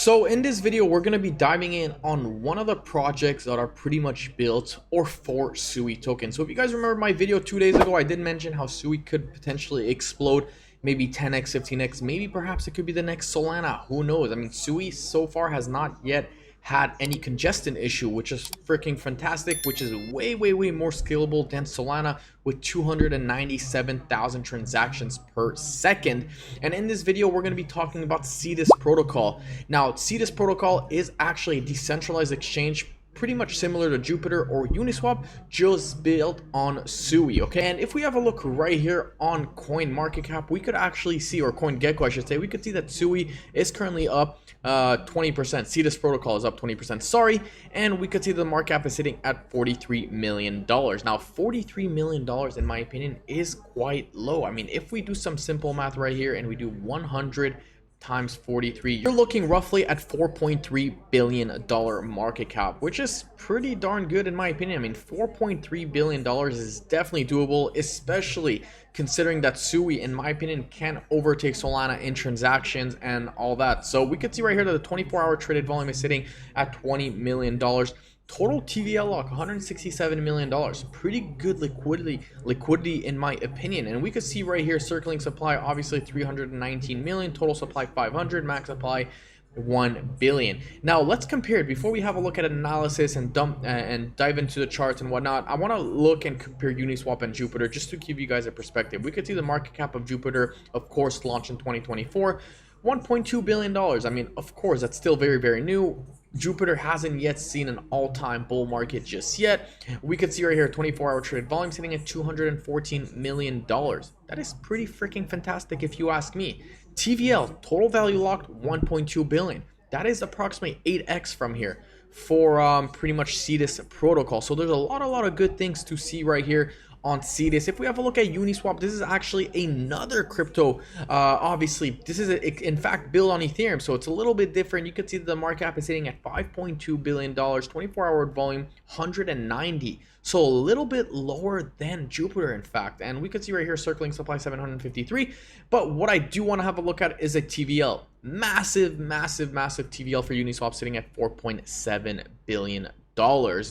So in this video, we're going to be diving in on one of the projects that are pretty much built or for Sui token. So if you guys remember my video 2 days ago, I did mention how Sui could potentially explode, maybe 10x, 15x, maybe perhaps it could be the next Solana. Who knows? I mean, Sui so far has not yet had any congestion issue, which is freaking fantastic, which is way more scalable than Solana with 297,000 transactions per second. And in this video, we're going to be talking about Cetus protocol. Now, Cetus protocol is actually a decentralized exchange, pretty much similar to Jupiter or Uniswap, just built on Sui. Okay, and if we have a look right here on CoinMarketCap, we could actually see, or CoinGecko I should say, we could see that Sui is currently up 20%. Cetus protocol is up 20%, sorry, and we could see the market cap is sitting at $43 million. Now, $43 million in my opinion is quite low. I mean, if we do some simple math right here and we do 100 times 43, you're looking roughly at $4.3 billion market cap, which is pretty darn good in my opinion. I mean, $4.3 billion is definitely doable, especially considering that Sui, in my opinion, can overtake Solana in transactions and all that. So we could see right here that the 24-hour traded volume is sitting at $20 million. Total TVL lock, $167 million. Pretty good liquidity in my opinion. And we could see right here circling supply, obviously 319 million, total supply 500, max supply 1 billion. Now let's compare it before we have a look at analysis and dive into the charts and whatnot. I want to look and compare Uniswap and Jupiter just to give you guys a perspective. We could see the market cap of Jupiter, of course, launched in 2024. $1.2 billion. I mean, of course, that's still very new. Jupiter hasn't yet seen an all-time bull market just yet. We could see right here 24-hour traded volume sitting at $214 million. That is pretty freaking fantastic if you ask me. TVL, total value locked, $1.2 billion. That is approximately 8x from here for pretty much Cetus protocol. So there's a lot of good things to see right here on Cetus. If we have a look at Uniswap, this is actually another crypto. Obviously, this is in fact built on Ethereum, so it's a little bit different. You can see that the market cap is sitting at $5.2 billion, 24-hour volume 190. So a little bit lower than Jupiter, in fact. And we could see right here circling supply 753. But what I do want to have a look at is a TVL. Massive TVL for Uniswap sitting at $4.7 billion.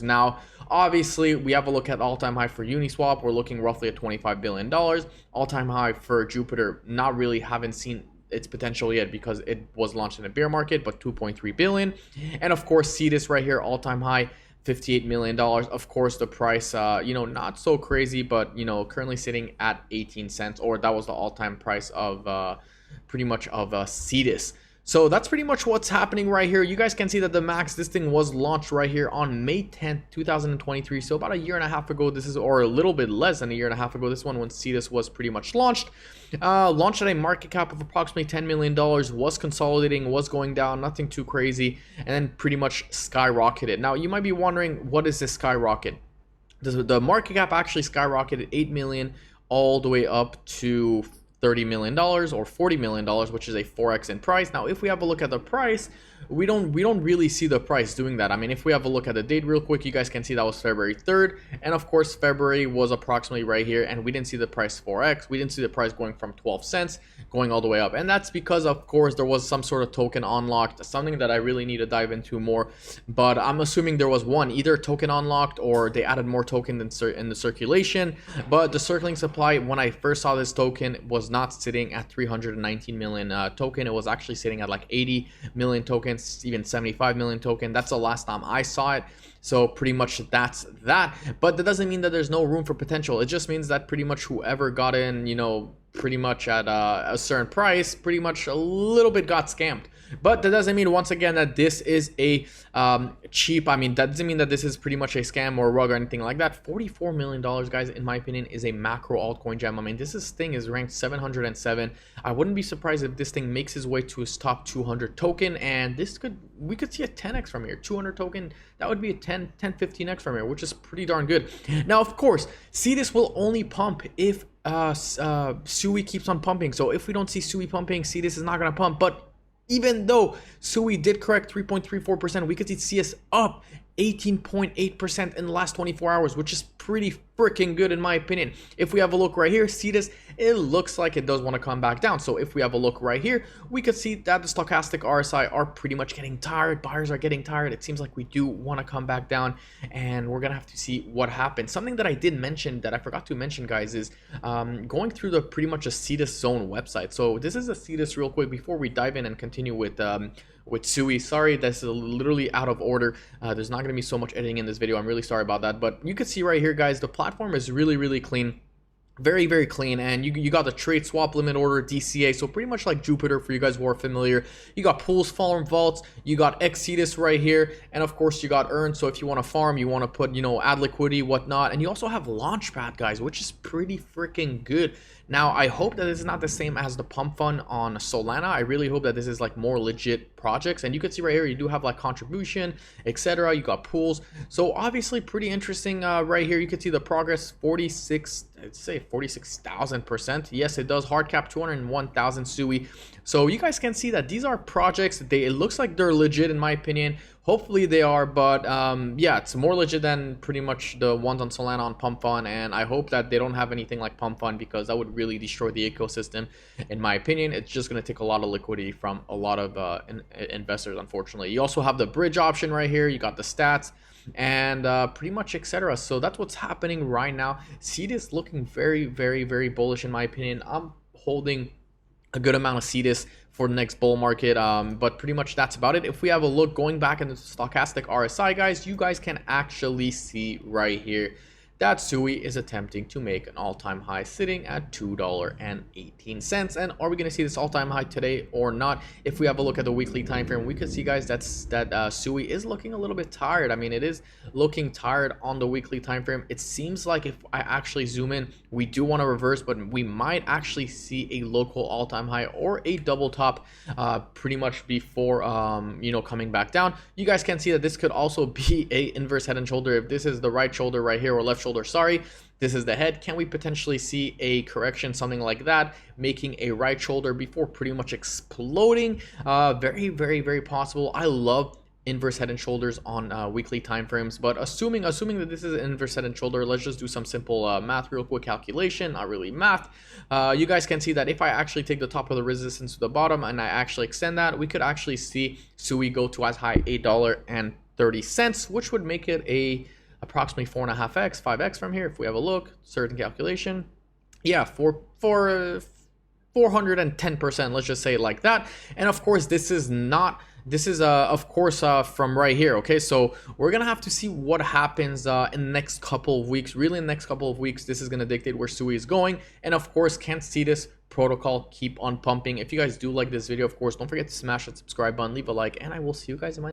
Now, obviously, we have a look at all-time high for Uniswap. We're looking roughly at $25 billion. All-time high for Jupiter, not really, haven't seen its potential yet because it was launched in a bear market, but $2.3 billion. And of course, Cetus right here, all-time high, $58 million. Of course, the price, not so crazy, but, currently sitting at 18 cents, or that was the all-time price of pretty much of Cetus. So that's pretty much what's happening right here. You guys can see that the max, this thing was launched right here on May 10th, 2023. So about a year and a half ago, this is, or a little bit less than a year and a half ago, this one when Cetus was pretty much launched. Launched at a market cap of approximately $10 million, was consolidating, was going down, nothing too crazy, and then pretty much skyrocketed. Now, you might be wondering, what is this skyrocket? The market cap actually skyrocketed 8 million all the way up to $30 million or $40 million, which is a 4x in price. Now, if we have a look at the price, we don't really see the price doing that. I mean, if we have a look at the date real quick, you guys can see that was February 3rd. And of course, February was approximately right here, and we didn't see the price 4x. We didn't see the price going from 12 cents going all the way up. And that's because, of course, there was some sort of token unlocked, something that I really need to dive into more. But I'm assuming there was one, either token unlocked or they added more token in the circulation. But the circling supply, when I first saw this token, was not sitting at 319 million token. It was actually sitting at like 80 million tokens, even 75 million token. That's the last time I saw it. So pretty much that's that. But that doesn't mean that there's no room for potential. It just means that pretty much whoever got in, pretty much at a certain price, pretty much a little bit got scammed. But that doesn't mean, once again, that this is a cheap, that doesn't mean that this is pretty much a scam or a rug or anything like that. $44 million, guys, in my opinion, is a macro altcoin gem. This thing is ranked 707. I wouldn't be surprised if this thing makes its way to its top 200 token, and we could see a 10x from here. 200 token, that would be a 15x from here, which is pretty darn good. Now, of course, Cetus will only pump if Sui keeps on pumping. So if we don't see Sui pumping, Cetus is not going to pump. But even though Sui did correct 3.34%, we could see CS up 18.8% in the last 24 hours, which is pretty freaking good in my opinion. If we have a look right here, Cetus, it looks like it does want to come back down. So if we have a look right here, we could see that the stochastic RSI are pretty much getting tired. Buyers are getting tired. It seems like we do want to come back down, and we're gonna have to see what happens. Something that I did mention that I forgot to mention, guys, is going through the pretty much a Cetus zone website. So this is a Cetus real quick before we dive in and continue with Sui. Sorry, that's literally out of order. There's not going to be so much editing in this video. I'm really sorry about that. But you can see right here, guys, the platform is really clean. Very clean, and you got the trade swap limit order DCA, so pretty much like Jupiter for you guys who are familiar. You got pools, farm vaults, you got Cetus right here, and of course you got earn. So if you want to farm, you want to put, you know, add liquidity, whatnot, and you also have launchpad, guys, which is pretty freaking good. Now I hope that this is not the same as the pump fund on Solana. I really hope that this is like more legit projects, and you can see right here you do have like contribution, etc. You got pools, so obviously pretty interesting. Right here you can see the progress 46, I'd say 46,000%. Yes, it does hard cap 201,000 Sui. So you guys can see that these are projects. It looks like they're legit in my opinion. Hopefully they are, but yeah, it's more legit than pretty much the ones on Solana on Pump Fund, and I hope that they don't have anything like Pump Fund, because that would really destroy the ecosystem in my opinion. It's just going to take a lot of liquidity from a lot of investors, unfortunately. You also have the bridge option right here, you got the stats, and pretty much etc. So that's what's happening right now. Cetus looking very bullish in my opinion. I'm holding a good amount of Cetus for the next bull market, but pretty much that's about it. If we have a look going back into the stochastic RSI, guys, you guys can actually see right here that Sui is attempting to make an all-time high sitting at $2.18. And are we going to see this all-time high today or not? If we have a look at the weekly time frame, we can see, guys, that Sui is looking a little bit tired. I mean, it is looking tired on the weekly time frame. It seems like if I actually zoom in, we do want to reverse, but we might actually see a local all-time high or a double top pretty much before you know, coming back down. You guys can see that this could also be a inverse head and shoulder. If this is the right shoulder right here, or left shoulder, sorry, this is the head, can we potentially see a correction, something like that, making a right shoulder before pretty much exploding? Very possible. I love inverse head and shoulders on weekly time frames, but assuming that this is an inverse head and shoulder, let's just do some simple math, real quick calculation, not really math. You guys can see that if I actually take the top of the resistance to the bottom and I actually extend that, we could actually see Sui go to as high $8.30, which would make it a approximately 4.5x, 5x from here. If we have a look, certain calculation, yeah, 410%, let's just say it like that. And of course, this is of course from right here. Okay, so we're gonna have to see what happens in the next couple of weeks. Really, in the next couple of weeks, this is gonna dictate where Sui is going, and of course, can Cetus protocol keep on pumping? If you guys do like this video, of course, don't forget to smash that subscribe button, leave a like, and I will see you guys in my